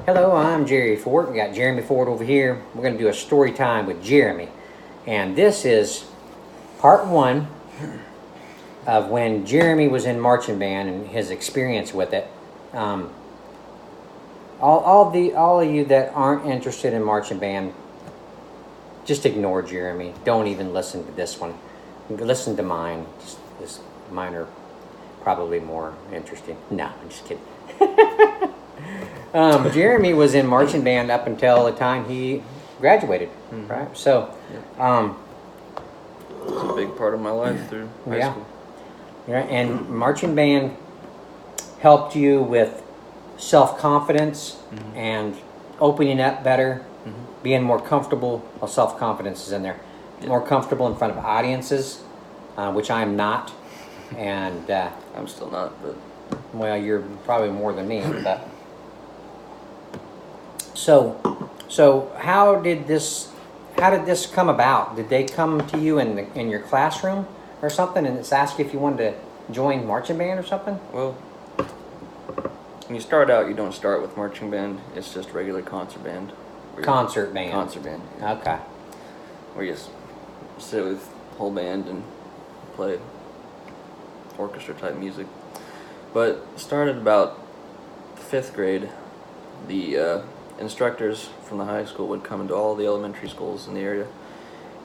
Hello, I'm Jerry Ford. We got Jeremy Ford over here. We're going to do a story time with Jeremy. And this is part one of when Jeremy was in marching band and his experience with it. All of you that aren't interested in marching band, just ignore Jeremy. Don't even listen to this one. Listen to mine. Mine are probably more interesting. No, I'm just kidding. Jeremy was in marching band up until the time he graduated, right? So, it's a big part of my life through high school. Yeah, and marching band helped you with self-confidence and opening up better, being more comfortable. Well, self-confidence is in there. Yeah. More comfortable in front of audiences, which I'm not. And I'm still not, but... Well, you're probably more than me, but... So how did this come about? Did they come to you in your classroom or something and it's asked you if you wanted to join marching band or something? Well, when you start out, you don't start with marching band. It's just regular concert band. Concert band. Concert band. Yeah. Okay. Where you sit with whole band and play orchestra type music. But started about 5th grade. The instructors from the high school would come into all the elementary schools in the area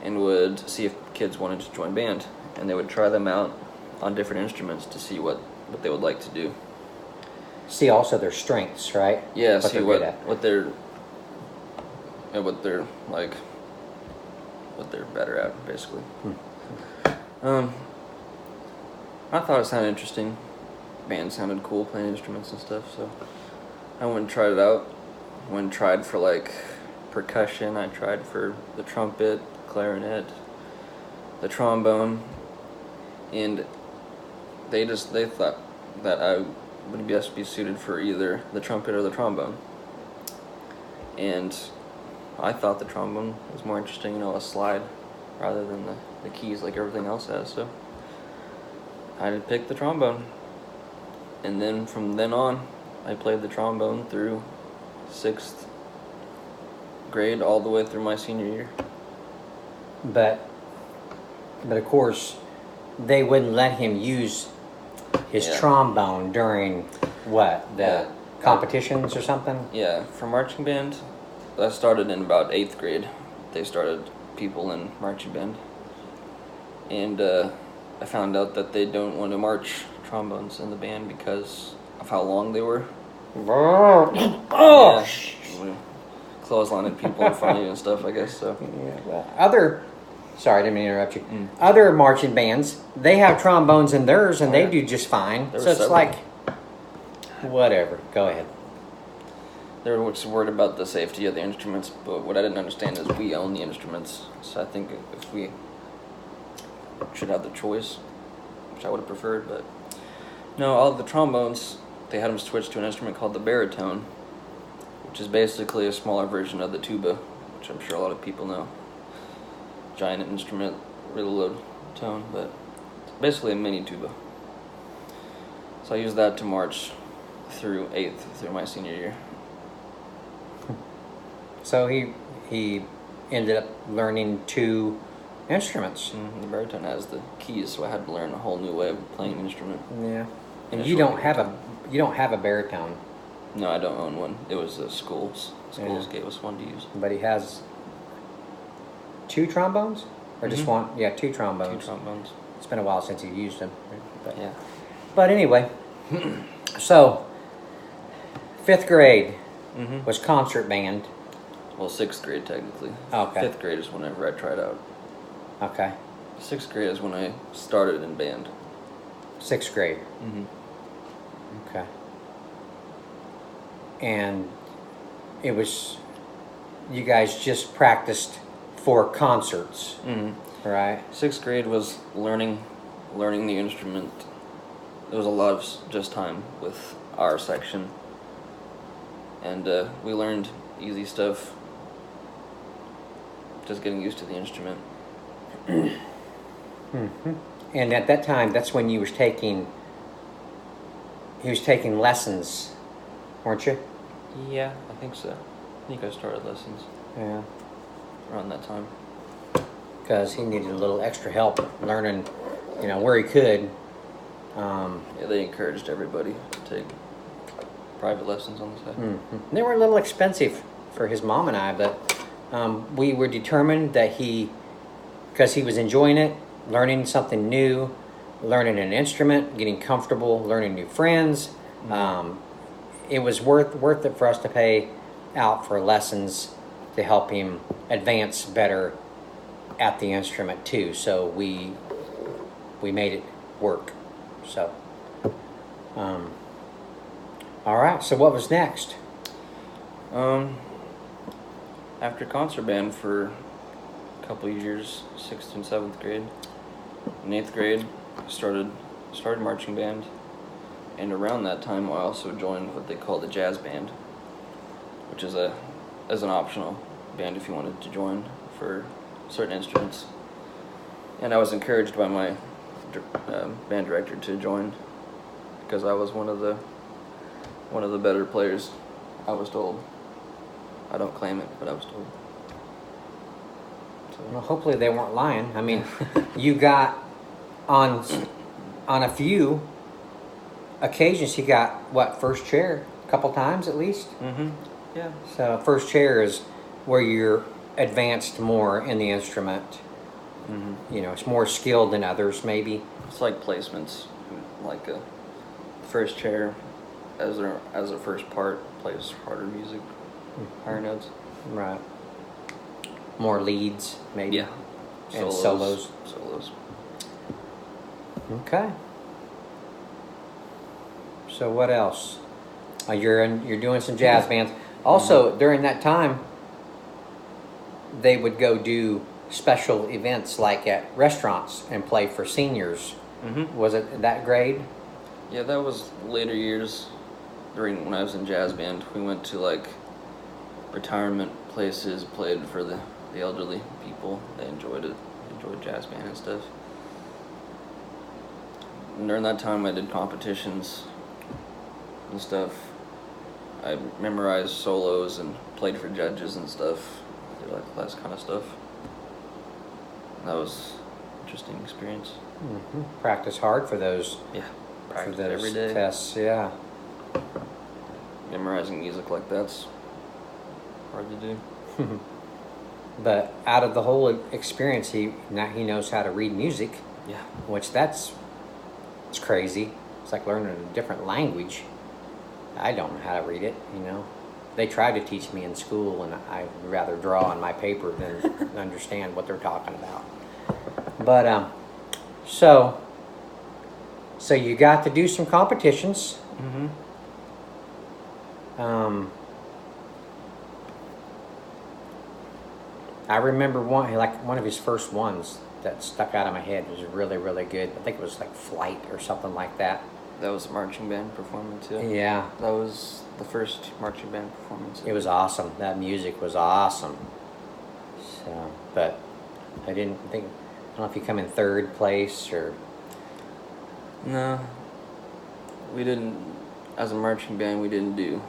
and would see if kids wanted to join band, and they would try them out on different instruments to see what they would like to do. See also their strengths, right? Yeah, see what they're better at, basically. I thought it sounded interesting. Band sounded cool, playing instruments and stuff, so I went and tried it out. Went and tried for like percussion. I tried for the trumpet, clarinet, the trombone, and they thought that I would best be suited for either the trumpet or the trombone. And I thought the trombone was more interesting, a slide rather than the keys like everything else has, so I had to pick the trombone. And then from then on, I played the trombone through 6th grade all the way through my senior year. But of course, they wouldn't let him use his trombone during the competitions or something? Yeah, for marching band, that started in about 8th grade. They started people in marching band. And I found out that they don't want to march trombones in the band because of how long they were. Oh! Yeah, clotheslining people in front of you and stuff, I guess, so. Yeah, well, sorry, I didn't mean to interrupt you. Other marching bands, they have trombones in theirs and they do just fine. So it's like, whatever, go ahead. They were just worried about the safety of the instruments, but what I didn't understand is we own the instruments, so I think if we should have the choice, which I would have preferred, but no, all of the trombones, they had them switched to an instrument called the baritone, which is basically a smaller version of the tuba, which I'm sure a lot of people know. Giant instrument, really low tone, but it's basically a mini tuba. So I used that to march through 8th, through my senior year. So he ended up learning 2 instruments. The baritone has the keys, so I had to learn a whole new way of playing an instrument. Yeah. And you don't have a baritone. No, I don't own one. It was the schools. Schools gave us one to use. But he has 2 trombones? Or just one? Yeah, 2 trombones. 2 trombones. It's been a while since you used them. But, yeah. But anyway, so 5th grade was concert band. Well, 6th grade technically. Okay. 5th grade is whenever I tried out. Okay. 6th grade is when I started in band. 6th grade. Okay. And it was, you guys just practiced for concerts, right? 6th grade was learning the instrument. There was a lot of just time with our section, and we learned easy stuff. Just getting used to the instrument. And at that time, that's when you was taking, he was taking lessons, weren't you? Yeah, I think so. I think I started lessons Yeah. around that time. Because he needed a little extra help learning, where he could. Yeah, they encouraged everybody to take private lessons on the side. They were a little expensive for his mom and I, but we were determined that because he was enjoying it, learning something new, learning an instrument, getting comfortable, learning new friends. It was worth it for us to pay out for lessons to help him advance better at the instrument too. So we made it work. So, all right. So what was next? After concert band for a couple of years, 6th and 7th grade. In 8th grade, started marching band, and around that time I also joined what they call the jazz band, which is as an optional band if you wanted to join for certain instruments. And I was encouraged by my band director to join because I was one of the better players, I was told. I don't claim it, but I was told. So. Well, hopefully they weren't lying. I mean, you got on a few occasions. You got what, first chair a couple times at least. Yeah. So first chair is where you're advanced more in the instrument. It's more skilled than others, maybe. It's like placements, like a first chair as a first part plays harder music, higher notes. Right. More leads, maybe. Yeah. And solos. Okay. So what else? You're doing some jazz bands. Also, during that time, they would go do special events like at restaurants and play for seniors. Was it that grade? Yeah, that was later years. When I was in jazz band, we went to like retirement places, played for the elderly people. They enjoyed it. Enjoyed jazz band and stuff. And during that time, I did competitions and stuff. I memorized solos and played for judges and stuff. Did like that kind of stuff. That was an interesting experience. Practice hard for those. Yeah, practice every day. Tests. Yeah. Memorizing music like that's hard to do. But out of the whole experience, he knows how to read music. Yeah. Which it's crazy. It's like learning a different language. I don't know how to read it, They tried to teach me in school, and I'd rather draw on my paper than understand what they're talking about. But, so you got to do some competitions. I remember one of his first ones that stuck out of my head was really, really good. I think it was like Flight or something like that. That was a marching band performance, yeah. Yeah. That was the first marching band performance. It was awesome. That music was awesome. So, but I don't know if you come in third place or... No. We didn't, as a marching band, we didn't do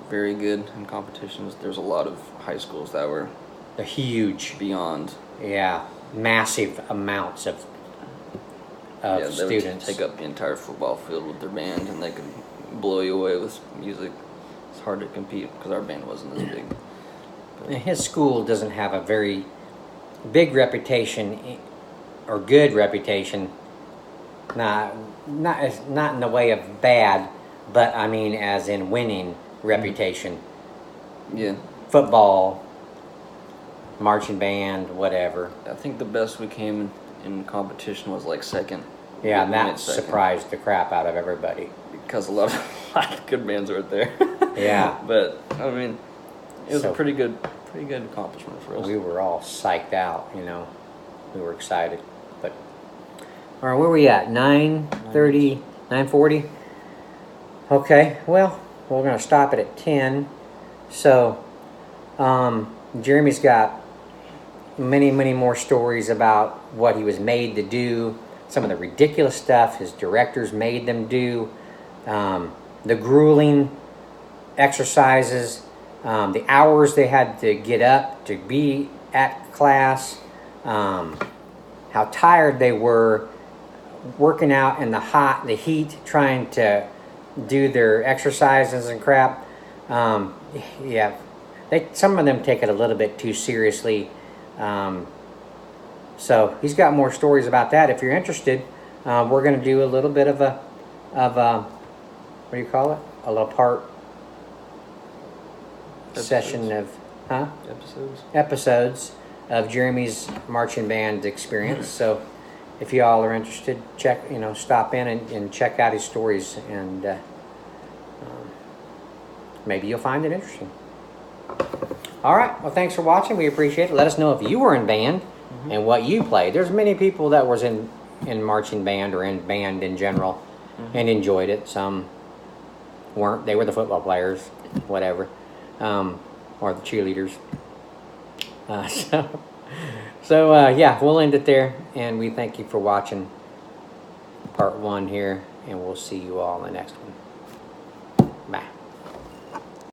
very good in competitions. There's a lot of high schools that were... They're huge. Beyond. Yeah. Massive amounts of students. They would take up the entire football field with their band, and they could blow you away with music. It's hard to compete because our band wasn't as big. But his school doesn't have a very big reputation or good reputation. Not in the way of bad, but I mean as in winning reputation. Yeah. Football, marching band, whatever. I think the best we came in competition was like second. Yeah, and that surprised the crap out of everybody. Because a lot of good bands weren't there. Yeah. But, I mean, it was a pretty good accomplishment for us. We were all psyched out, We were excited. But, all right, where were we at? 9:30, 9:40? Okay, well, we're going to stop it at 10. So, Jeremy's got many, many more stories about what he was made to do, some of the ridiculous stuff his directors made them do, the grueling exercises, the hours they had to get up to be at class, how tired they were working out in the heat, trying to do their exercises and crap. Yeah, some of them take it a little bit too seriously. So he's got more stories about that. If you're interested, we're going to do a little bit of a what do you call it? A little part session of episodes of Jeremy's marching band experience. So if you all are interested, stop in and check out his stories, and maybe you'll find it interesting. All right. Well, thanks for watching. We appreciate it. Let us know if you were in band and what you played. There's many people that was in marching band or in band in general and enjoyed it. Some weren't. They were the football players, whatever, or the cheerleaders. So yeah, we'll end it there, and we thank you for watching part 1 here, and we'll see you all in the next one. Bye.